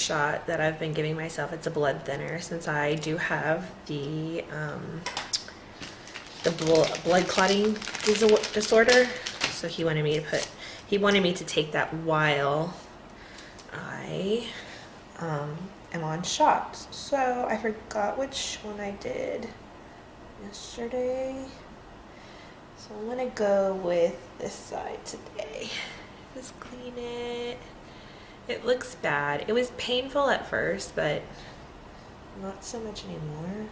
shot that I've been giving myself. It's a blood thinner since I do have the blood clotting disorder. So he wanted me to take that while I am on shots. So I forgot which one I did yesterday. So I'm gonna go with this side today. Just clean it. It looks bad. It was painful at first, but not so much anymore.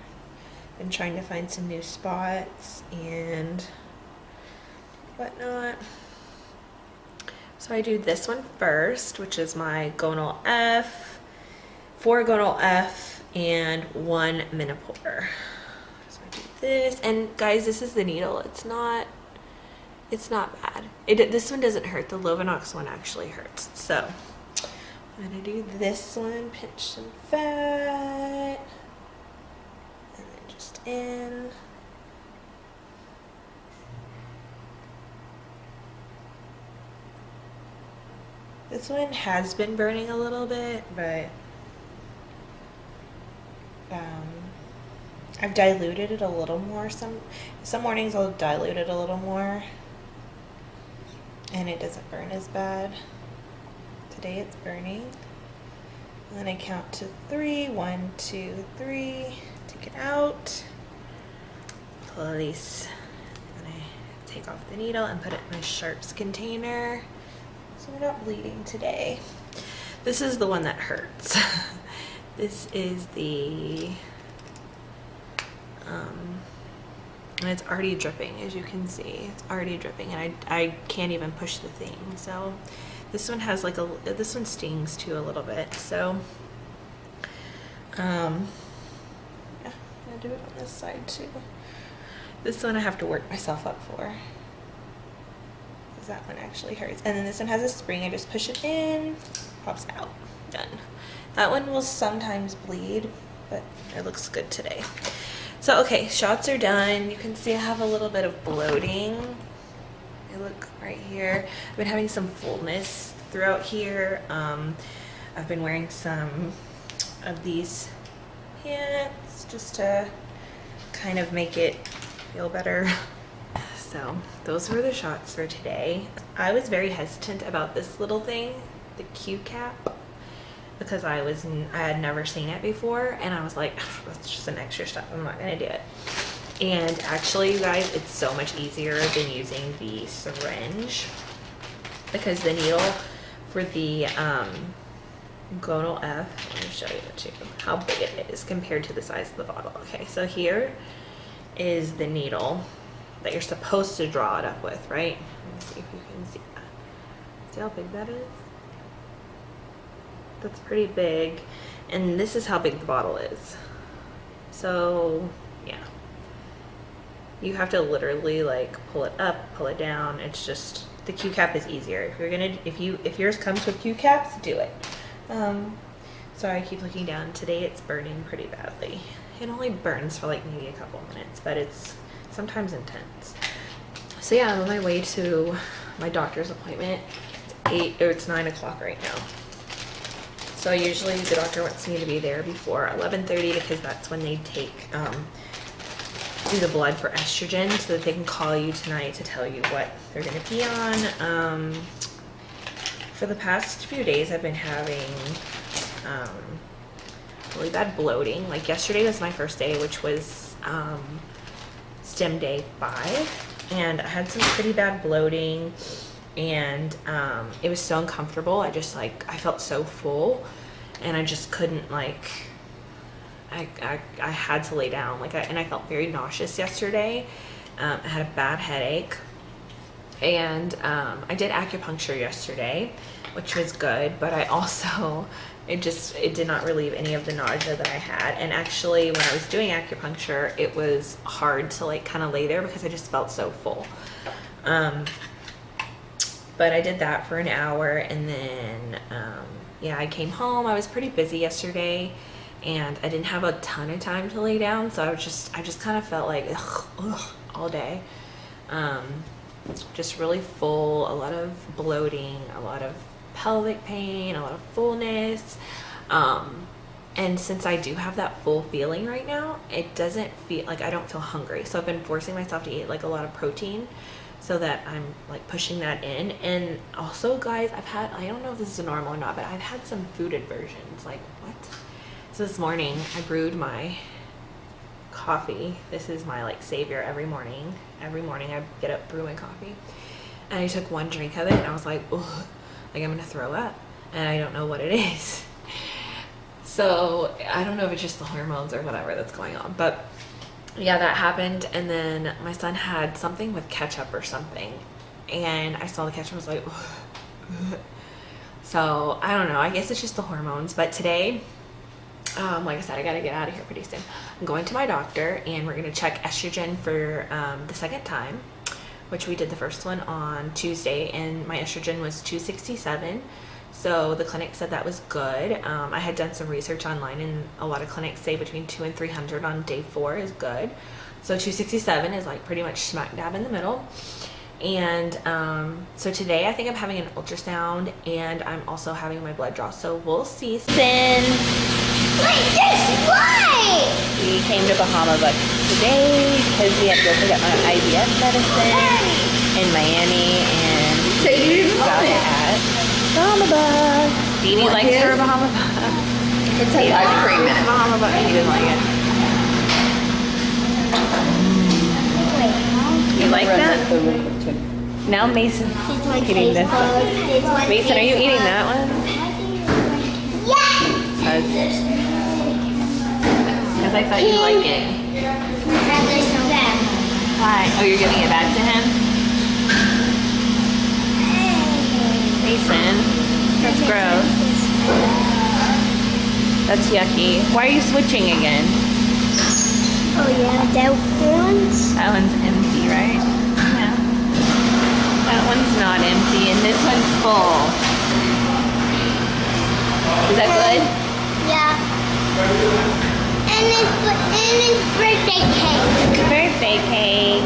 Been trying to find some new spots and whatnot. So I do this one first, which is my gonal F, 4 gonal F, and 1 menopore. So I do this, and guys, this is the needle. It's not bad. This one doesn't hurt. The Lovenox one actually hurts. So I'm gonna do this one, pinch some fat, and then just in. This one has been burning a little bit, but I've diluted it a little more. Some mornings I'll dilute it a little more, and it doesn't burn as bad. Today it's burning. And then I count to 3. 1, 2, 3. Take it out. Place. And I take off the needle and put it in my sharps container, so we're not bleeding today. This is the one that hurts. This is the and it's already dripping, as you can see. It's already dripping, and I can't even push the thing. So this one has like this one stings too a little bit. So yeah, I'm gonna do it on this side too. This one I have to work myself up for, because that one actually hurts. And then this one has a spring. I just push it in, pops out, done. That one will sometimes bleed, but it looks good today. So okay, shots are done. You can see I have a little bit of bloating. I look right here. I've been having some fullness throughout here. I've been wearing some of these pants just to kind of make it feel better. So those were the shots for today. I was very hesitant about this little thing, the Q cap, because I had never seen it before, and I was like, that's just an extra step, I'm not gonna do it. And actually, you guys, it's so much easier than using the syringe, because the needle for the gonal F, let me show you too how big it is compared to the size of the bottle. Okay, so here is the needle that you're supposed to draw it up with, right? Let me see if you can see that. See how big that is? That's pretty big, and this is how big the bottle is. So yeah, you have to literally like pull it up, pull it down. It's just, the Q cap is easier. If yours comes with Q caps, do it. So I keep looking down. Today it's burning pretty badly. It only burns for like maybe a couple minutes, but it's sometimes intense. So yeah, I'm on my way to my doctor's appointment. It's 9 o'clock right now. So usually the doctor wants me to be there before 11:30, because that's when they do the blood for estrogen, so that they can call you tonight to tell you what they're going to be on. For the past few days I've been having really bad bloating. Like yesterday was my first day, which was stim day 5, and I had some pretty bad bloating, and it was so uncomfortable. I felt so full, and I just couldn't, like, I had to lay down, and I felt very nauseous yesterday. I had a bad headache, and I did acupuncture yesterday, which was good, but I also, it did not relieve any of the nausea that I had. And actually, when I was doing acupuncture, it was hard to like kind of lay there because I just felt so full. But I did that for an hour, and then yeah, I came home. I was pretty busy yesterday, and I didn't have a ton of time to lay down, so I just kind of felt like ugh, all day. Just really full, a lot of bloating, a lot of pelvic pain, a lot of fullness. And since I do have that full feeling right now, it doesn't feel like I don't feel hungry. So I've been forcing myself to eat like a lot of protein so that I'm like pushing that in. And also, guys, I don't know if this is normal or not, but I've had some food aversions. Like, what? So this morning I brewed my coffee. This is my like savior every morning. Every morning I get up, brew my coffee. And I took one drink of it and I was like, ugh, like I'm gonna throw up. And I don't know what it is. So I don't know if it's just the hormones or whatever that's going on, but yeah, that happened. And then my son had something with ketchup or something, and I saw the ketchup and was like, ugh. So I don't know, I guess it's just the hormones. But today, like I said, I gotta get out of here pretty soon. I'm going to my doctor and we're gonna check estrogen for the second time, which we did the first one on Tuesday, and my estrogen was 267. So the clinic said that was good. I had done some research online, and a lot of clinics say between 200 and 300 on day 4 is good. So 267 is like pretty much smack dab in the middle. And so today I think I'm having an ultrasound, and I'm also having my blood draw. So we'll see. Then we came to Bahama Bucks today because we had to go pick up my IVF medicine in Miami, and we got it at Bahama Bucks. Dee Dee likes her Bahama Bucks. It takes like 3 minutes. Bahama Bucks. He didn't like it. You like that? Now Mason's eating this one. Mason, are you eating that one? Yes! Because I thought you liked it. Why? Oh, you're giving it back to him? Mason, that's gross. That's yucky. Why are you switching again? Oh yeah, that one's... That one's empty, right? Yeah. That one's not empty, and this one's full. Is that good? Yeah. And it's birthday cake. Birthday cake.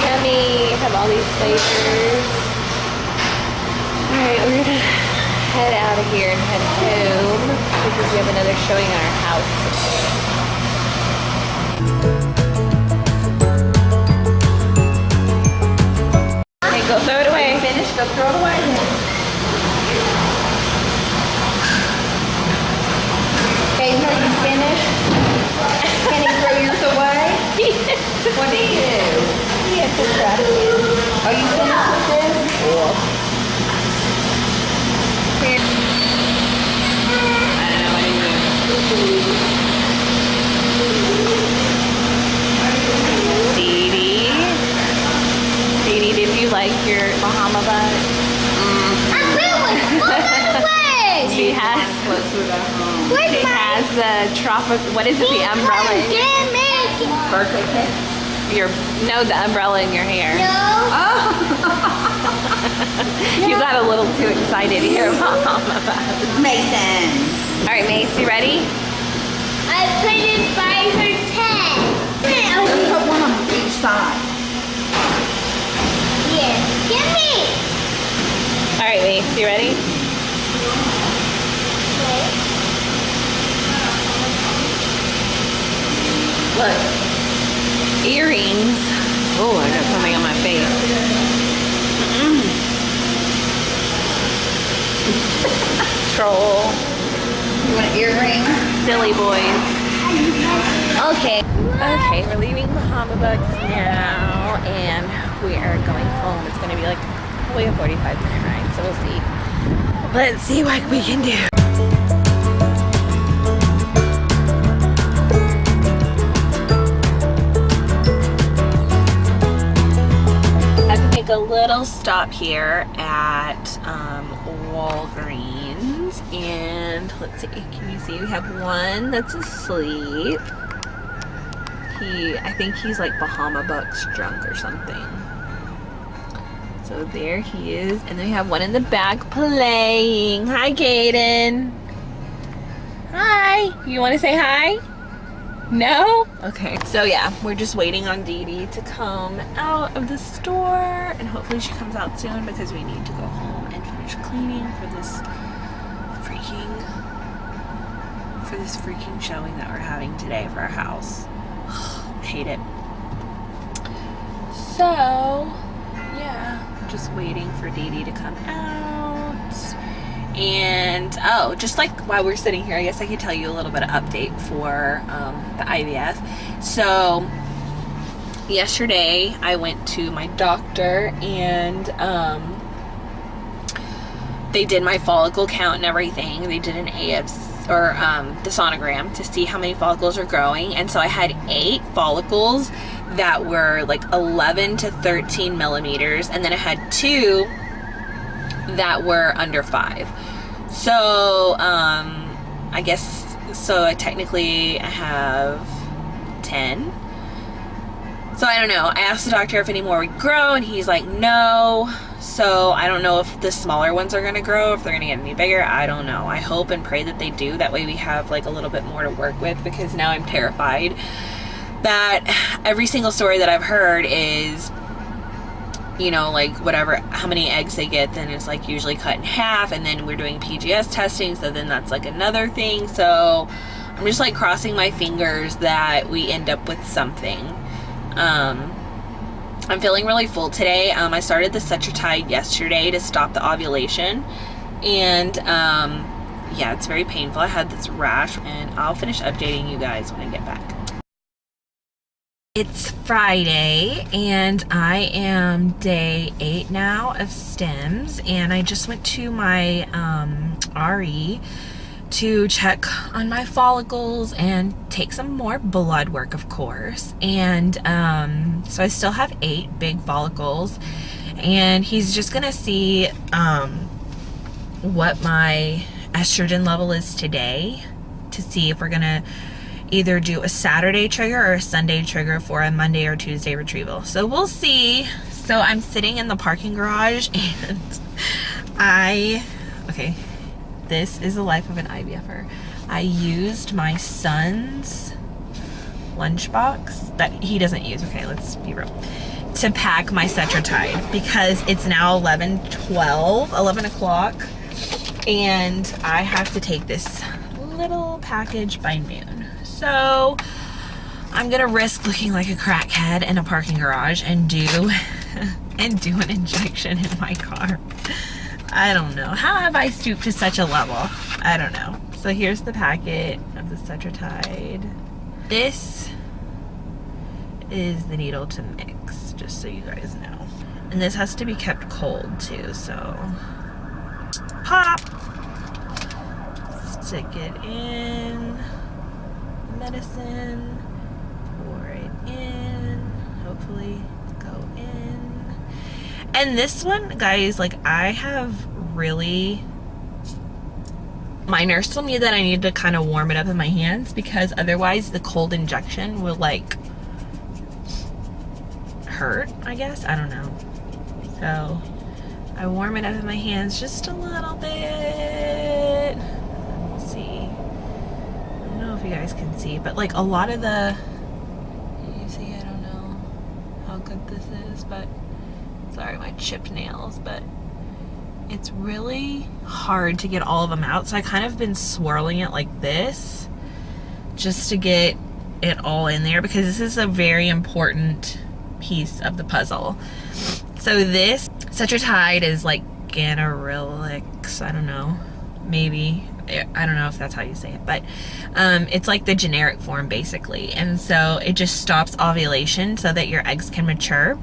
Yummy. Have all these flavors. Alright, we're gonna head out of here and head home because we have another showing in our house. Okay, go throw it away. Finish, go throw it away. Okay, are you finished? Can you throw yours away? What do you do? He had to trap you. Are you finished with this? Cool. I don't know what to do. Dee Dee. Dee Dee, did you like your Bahama Bucks? I really was away. She has the tropic, what is it, the umbrella? Birthday cake? The umbrella in your hair. No. You got a little too excited here, Mama. Mason. All right, Mace, you ready? I put it by her head. Let's put one on each side. Here, give me. All right, Mace, you ready? Look. Earrings. Oh, I got something on my face. Troll. You want an earring? Silly boys. Okay. Okay, we're leaving Bahama Bucks now, and we are going home. It's going to be like probably a 45-minute ride, so we'll see. Let's see what we can do. A little stop here at Walgreens, and let's see, can you see we have one that's asleep. I think he's like Bahama Bucks drunk or something. So there he is, and then we have one in the back playing. Hi, Kaden. Hi. You want to say hi? No? Okay. So yeah, we're just waiting on Dee Dee to come out of the store, and hopefully she comes out soon because we need to go home and finish cleaning for this freaking for this freaking showing that we're having today for our house. I hate it. So, yeah, just waiting for Dee Dee to come out. And, oh, just like while we're sitting here, I guess I could tell you a little bit of update for the IVF. So, yesterday I went to my doctor and they did my follicle count and everything. They did an AFC, or the sonogram, to see how many follicles are growing. And so I had 8 follicles that were like 11 to 13 millimeters, and then I had 2 that were under 5. So I guess, so I technically have 10. So I don't know. I asked the doctor if any more would grow, and he's like, no. So I don't know if the smaller ones are going to grow, if they're going to get any bigger. I don't know. I hope and pray that they do. That way we have like a little bit more to work with, because now I'm terrified that every single story that I've heard is, you know, like whatever, how many eggs they get, then it's like usually cut in half, and then we're doing PGS testing, so then that's like another thing. So I'm just like crossing my fingers that we end up with something. I'm feeling really full today. I started the Cetrotide yesterday to stop the ovulation, and yeah, it's very painful. I had this rash, and I'll finish updating you guys when I get back. It's Friday, and I am day 8 now of stems, and I just went to my RE to check on my follicles and take some more blood work, of course. And so I still have 8 big follicles, and he's just gonna see what my estrogen level is today, to see if we're gonna either do a Saturday trigger or a Sunday trigger for a Monday or Tuesday retrieval. So we'll see. So I'm sitting in the parking garage, and okay, this is the life of an IVFer. I used my son's lunchbox that he doesn't use, okay, let's be real, to pack my Cetrotide, because it's now 11 o'clock, and I have to take this little package by noon. So I'm gonna risk looking like a crackhead in a parking garage and do an injection in my car. I don't know. How have I stooped to such a level? I don't know. So here's the packet of the Cetrotide. This is the needle to mix, just so you guys know. And this has to be kept cold too, so pop! Stick it in. Medicine, pour it in, hopefully go in. And this one, guys, like I have really, my nurse told me that I need to kind of warm it up in my hands, because otherwise the cold injection will like hurt, I guess, I don't know. So I warm it up in my hands just a little bit. Let's see, you guys can see, but like a lot of the, you see, I don't know how good this is, but sorry, my chipped nails, but it's really hard to get all of them out. So I kind of been swirling it like this just to get it all in there, because this is a very important piece of the puzzle. So this Cetrotide is like Ganirelix, I don't know, maybe, I don't know if that's how you say it, but it's like the generic form basically, and so it just stops ovulation so that your eggs can mature.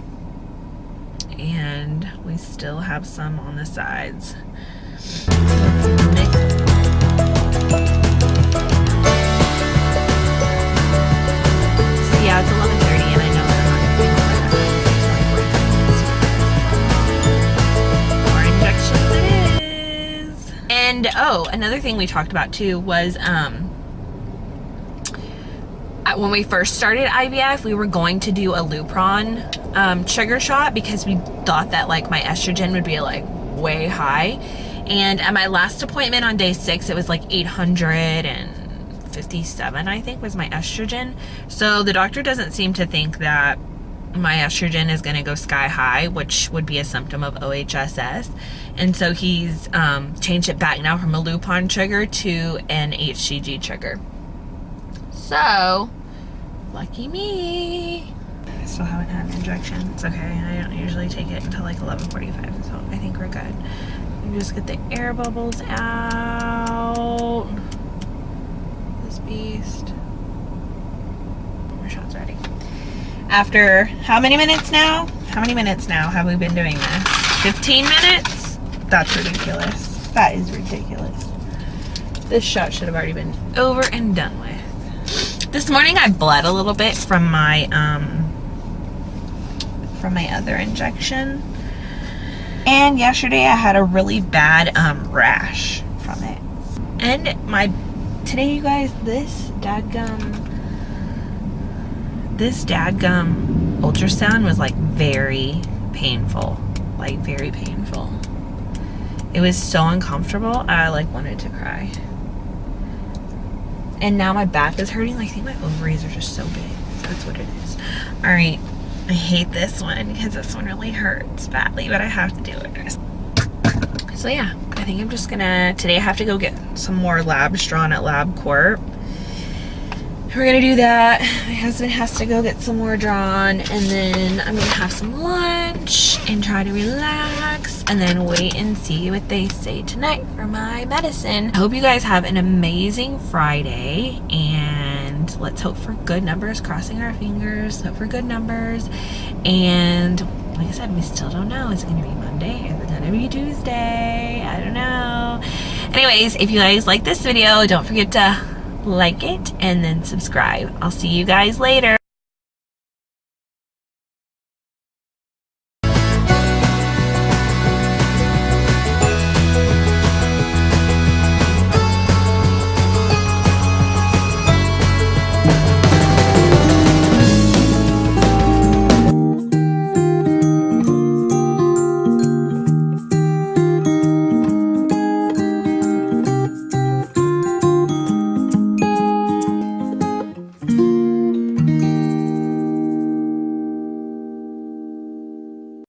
And we still have some on the sides. Let's mix. So yeah, it's 11:30, and I know that I'm not going to be more injections it is. And oh, another thing we talked about too was when we first started IVF, we were going to do a Lupron trigger shot, because we thought that like my estrogen would be like way high. And at my last appointment on day 6, it was like 857, I think, was my estrogen. So the doctor doesn't seem to think that my estrogen is going to go sky high, which would be a symptom of OHSS. And so he's changed it back now from a lupron trigger to an HCG trigger. So, lucky me. I still haven't had an injection. It's okay. I don't usually take it until like 11:45, so I think we're good. Just get the air bubbles out. This beast. Our shot's ready. After how many minutes now? How many minutes now have we been doing this? 15 minutes? That's ridiculous. That is ridiculous. This shot should have already been over and done with. This morning I bled a little bit from my other injection. And yesterday I had a really bad rash from it. And today, you guys, this dadgum ultrasound was like very painful. Like very painful. It was so uncomfortable. I like wanted to cry. And now my back is hurting. Like I think my ovaries are just so big. That's what it is. Alright. I hate this one because this one really hurts badly, but I have to do it. So yeah, I think I'm just gonna, today I have to go get some more labs drawn at LabCorp. We're gonna do that. My husband has to go get some more drawn, and then I'm gonna have some lunch and try to relax, and then wait and see what they say tonight for my medicine. I hope you guys have an amazing Friday, and let's hope for good numbers, crossing our fingers, hope for good numbers. And like I said, we still don't know. Is it gonna be Monday? Is it gonna be Tuesday? I don't know. Anyways, if you guys like this video, don't forget to like it and then subscribe. I'll see you guys later.